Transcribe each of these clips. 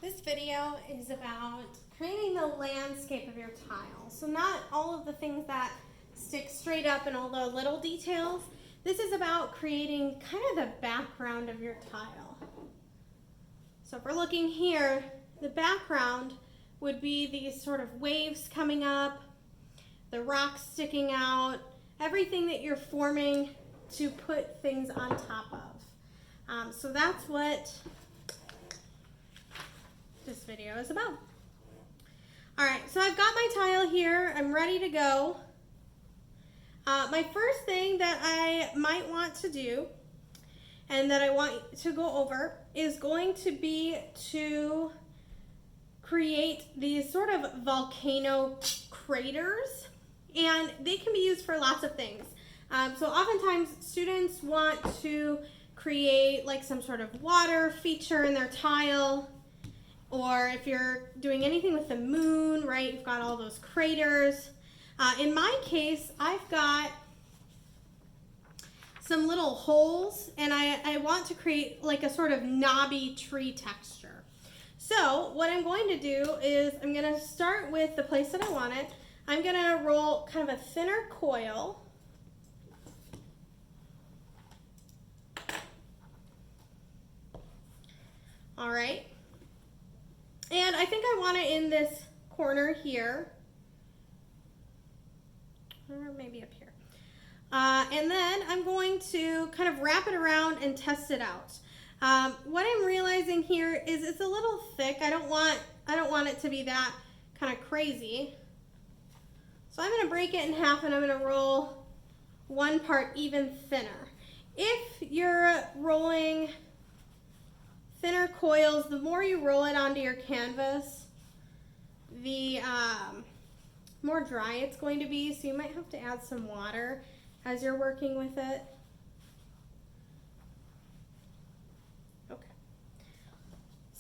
This video is about creating the landscape of your tile. So not all of the things that stick straight up and all the little details. This is about creating kind of the background of your tile. So if we're looking here, the background would be these sort of waves coming up, the rocks sticking out, everything that you're forming to put things on top of. So that's what this video is about. All right, so I've got my tile here. I'm ready to go. My first thing that I might want to do and that I want to go over is going to be to create these sort of volcano craters, and they can be used for lots of things. So oftentimes students want to create like some sort of water feature in their tile, or if you're doing anything with the moon, right, you've got all those craters. In my case, I've got some little holes, and I want to create like a sort of knobby tree texture. So what I'm going to do is I'm going to start with the place that I want it. I'm going to roll kind of a thinner coil. All right. And I think I want it in this corner here, or maybe up here. And then I'm going to kind of wrap it around and test it out. What I'm realizing here is it's a little thick. I don't want it to be that kind of crazy. So I'm going to break it in half, and I'm going to roll one part even thinner. If you're rolling thinner coils, the more you roll it onto your canvas, the more dry it's going to be, so you might have to add some water as you're working with it. Okay.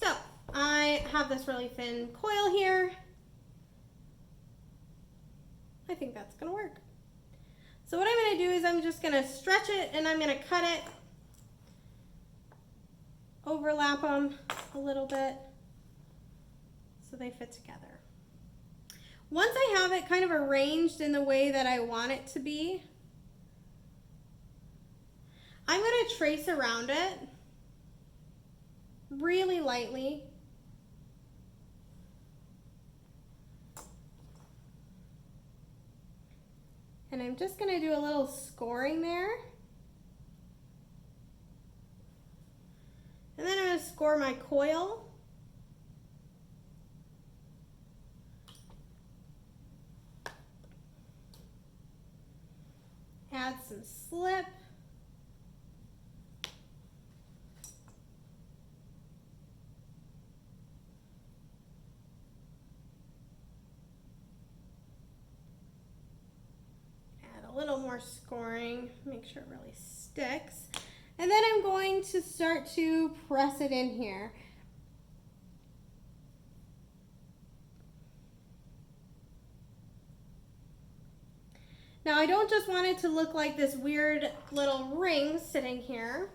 So I have this really thin coil here. I think that's going to work. So what I'm going to do is I'm just going to stretch it, and I'm going to cut it, overlap them a little bit so they fit together. Once I have it kind of arranged in the way that I want it to be, I'm going to trace around it really lightly. And I'm just going to do a little scoring there. And then I'm going to score my coil. Add some slip. Add a little more scoring, make sure it really sticks. And then I'm going to start to press it in here. Now I don't just want it to look like this weird little ring sitting here.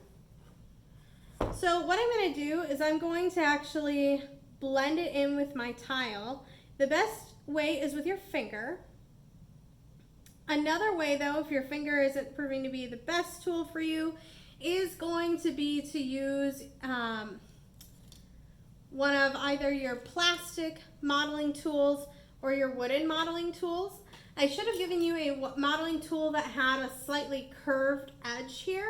So what I'm going to do is I'm going to actually blend it in with my tile. The best way is with your finger. Another way though, if your finger isn't proving to be the best tool for you, is going to be to use one of either your plastic modeling tools or your wooden modeling tools. I should have given you a modeling tool that had a slightly curved edge here,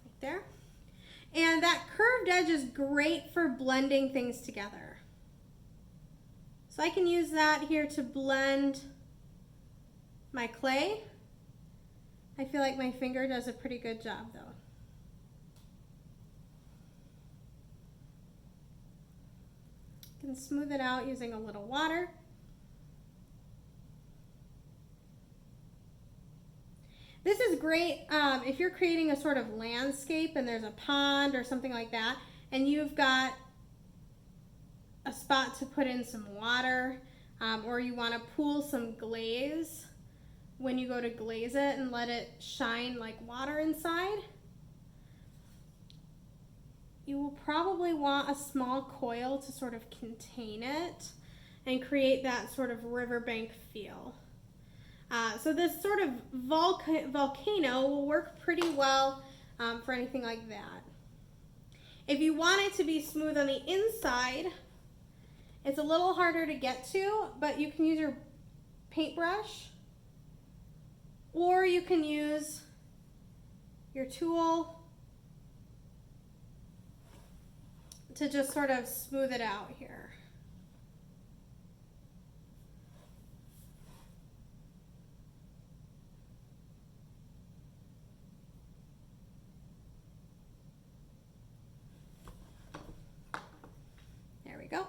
right there. And that curved edge is great for blending things together. So I can use that here to blend my clay. I feel like my finger does a pretty good job though. You can smooth it out using a little water. This is great if you're creating a sort of landscape and there's a pond or something like that, and you've got a spot to put in some water, or you want to pool some glaze when you go to glaze it and let it shine like water inside. you will probably want a small coil to sort of contain it and create that sort of riverbank feel. So this sort of volcano will work pretty well for anything like that. If you want it to be smooth on the inside, it's a little harder to get to, but you can use your paintbrush, or you can use your tool to just sort of smooth it out here. There we go.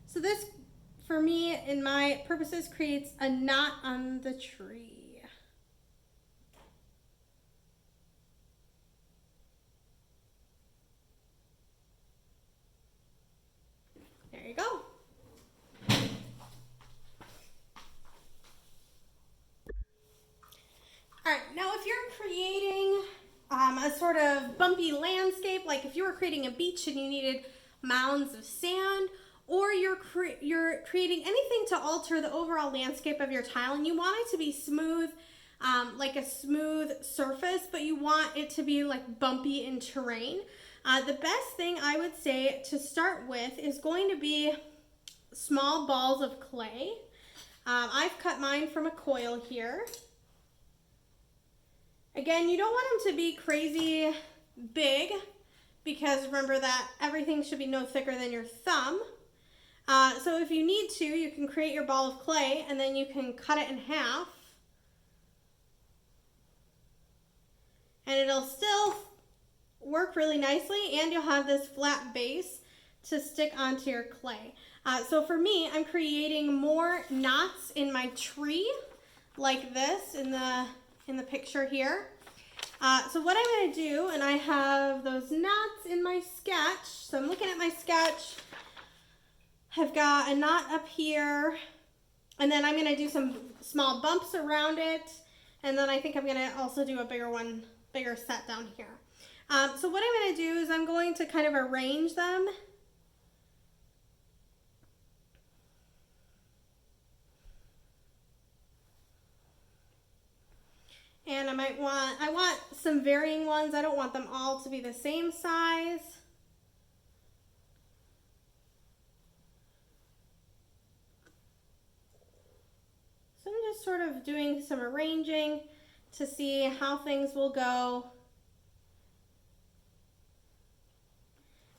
So this, for me, in my purposes, creates a knot on the tree. There you go. All right, now if you're creating a sort of bumpy landscape, like if you were creating a beach and you needed mounds of sand, or you're creating anything to alter the overall landscape of your tile and you want it to be smooth, like a smooth surface, but you want it to be like bumpy in terrain, the best thing I would say to start with is going to be small balls of clay. I've cut mine from a coil here. Again, you don't want them to be crazy big, because remember that everything should be no thicker than your thumb. So if you need to, you can create your ball of clay and then you can cut it in half. And it'll still work really nicely, and you'll have this flat base to stick onto your clay. So for me, I'm creating more knots in my tree like this in the picture here. So what I'm going to do, and I have those knots in my sketch, so I'm looking at my sketch. I've got a knot up here, and then I'm going to do some small bumps around it, and then I think I'm going to also do a bigger set down here. So what I'm going to do is I'm going to kind of arrange them. And I want some varying ones. I don't want them all to be the same size. So I'm just sort of doing some arranging to see how things will go.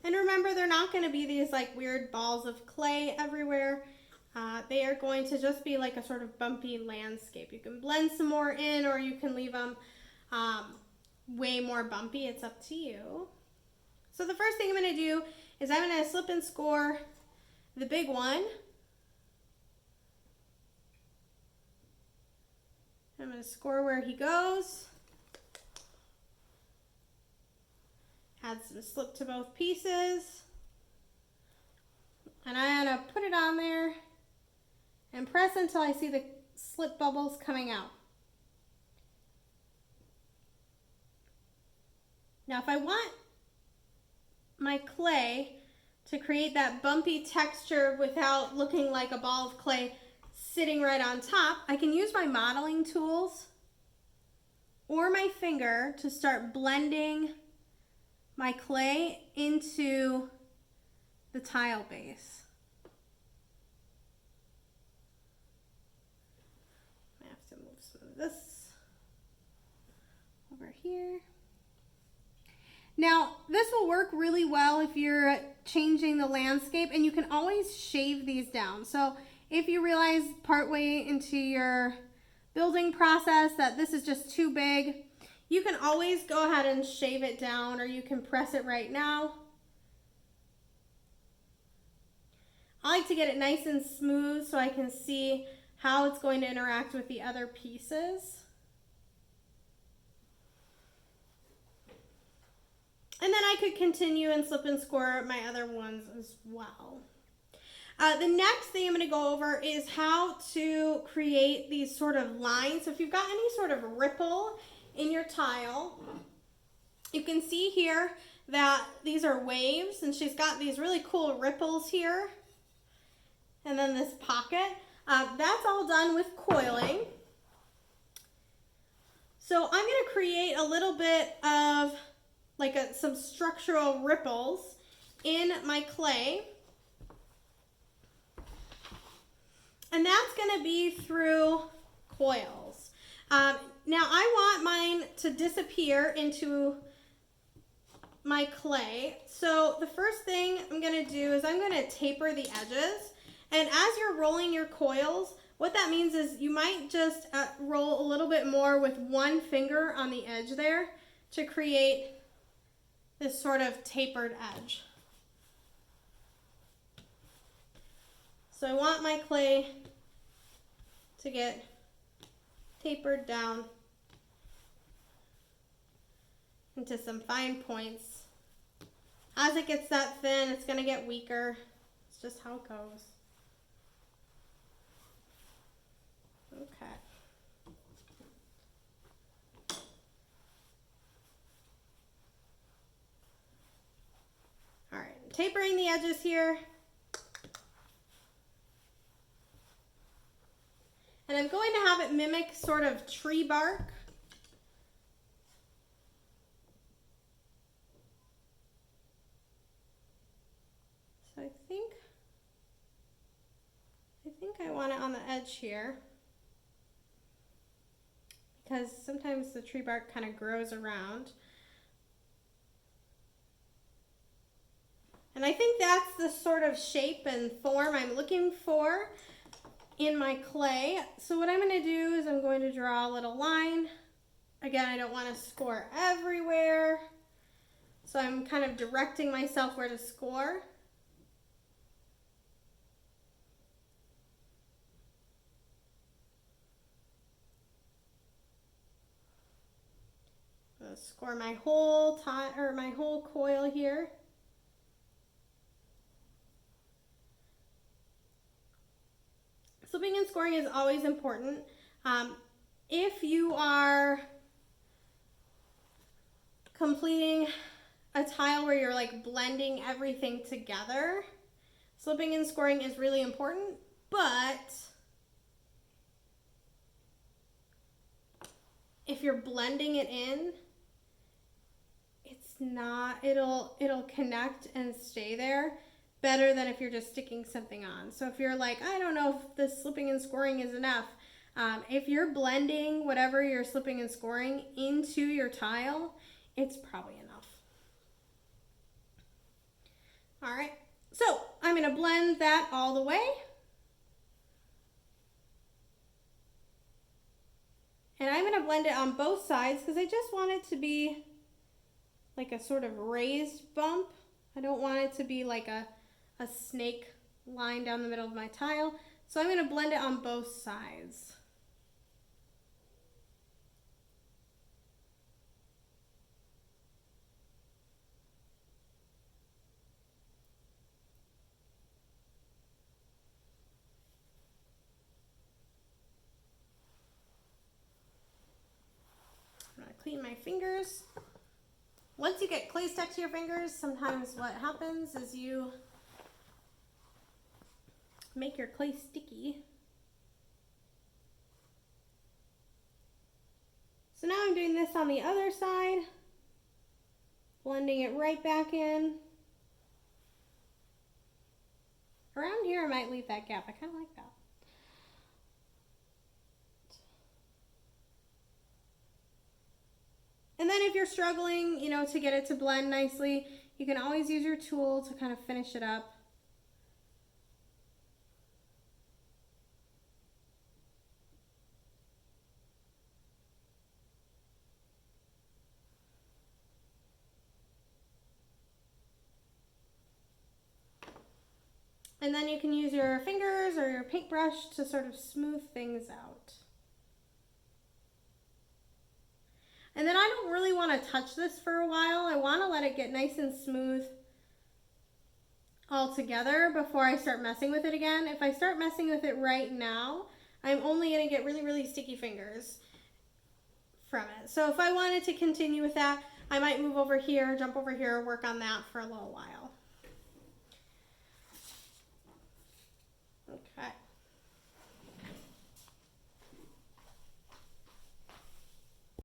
And remember, they're not going to be these like weird balls of clay everywhere. They are going to just be like a sort of bumpy landscape. You can blend some more in, or you can leave them way more bumpy. It's up to you. So the first thing I'm going to do is I'm going to slip and score the big one. I'm going to score where he goes. Add some slip to both pieces. And I'm going to put it on there and press until I see the slip bubbles coming out. Now if I want my clay to create that bumpy texture without looking like a ball of clay sitting right on top, I can use my modeling tools or my finger to start blending my clay into the tile base. I have to move some of this over here. Now, this will work really well if you're changing the landscape, and you can always shave these down. So if you realize partway into your building process that this is just too big, you can always go ahead and shave it down, or you can press it right now. I like to get it nice and smooth so I can see how it's going to interact with the other pieces. And then I could continue and slip and score my other ones as well. The next thing I'm going to go over is how to create these sort of lines. So if you've got any sort of ripple in your tile, you can see here that these are waves, and she's got these really cool ripples here. And then this pocket. That's all done with coiling. So I'm going to create a little bit of like some structural ripples in my clay. And that's going to be through coils. Now I want mine to disappear into my clay. So the first thing I'm going to do is I'm going to taper the edges. And as you're rolling your coils, what that means is you might just roll a little bit more with one finger on the edge there to create this sort of tapered edge. So I want my clay to get tapered down into some fine points. As it gets that thin, it's going to get weaker. It's just how it goes. Okay. All right, I'm tapering the edges here. And I'm going to have it mimic sort of tree bark. So I think I want it on the edge here, because sometimes the tree bark kind of grows around. And I think that's the sort of shape and form I'm looking for in my clay. So what I'm going to do is I'm going to draw a little line. Again, I don't want to score everywhere, so I'm kind of directing myself where to score. Score my whole my whole coil here. Slipping and scoring is always important. If you are completing a tile where you're like blending everything together, slipping and scoring is really important, but if you're blending it in, it's not, it'll connect and stay there better than if you're just sticking something on. So if you're like, I don't know if this slipping and scoring is enough, if you're blending whatever you're slipping and scoring into your tile, it's probably enough. All right, so I'm going to blend that all the way. And I'm going to blend it on both sides because I just want it to be like a sort of raised bump. I don't want it to be like a snake line down the middle of my tile. So I'm going to blend it on both sides. I'm going to clean my fingers. Once you get clay stuck to your fingers, sometimes what happens is you make your clay sticky. So now I'm doing this on the other side, blending it right back in. Around here I might leave that gap. I kind of like that. And then if you're struggling, to get it to blend nicely, you can always use your tool to kind of finish it up. And then you can use your fingers or your paintbrush to sort of smooth things out. And then I don't really want to touch this for a while. I want to let it get nice and smooth all together before I start messing with it again. If I start messing with it right now, I'm only going to get really, really sticky fingers from it. So if I wanted to continue with that, I might move over here, jump over here, work on that for a little while.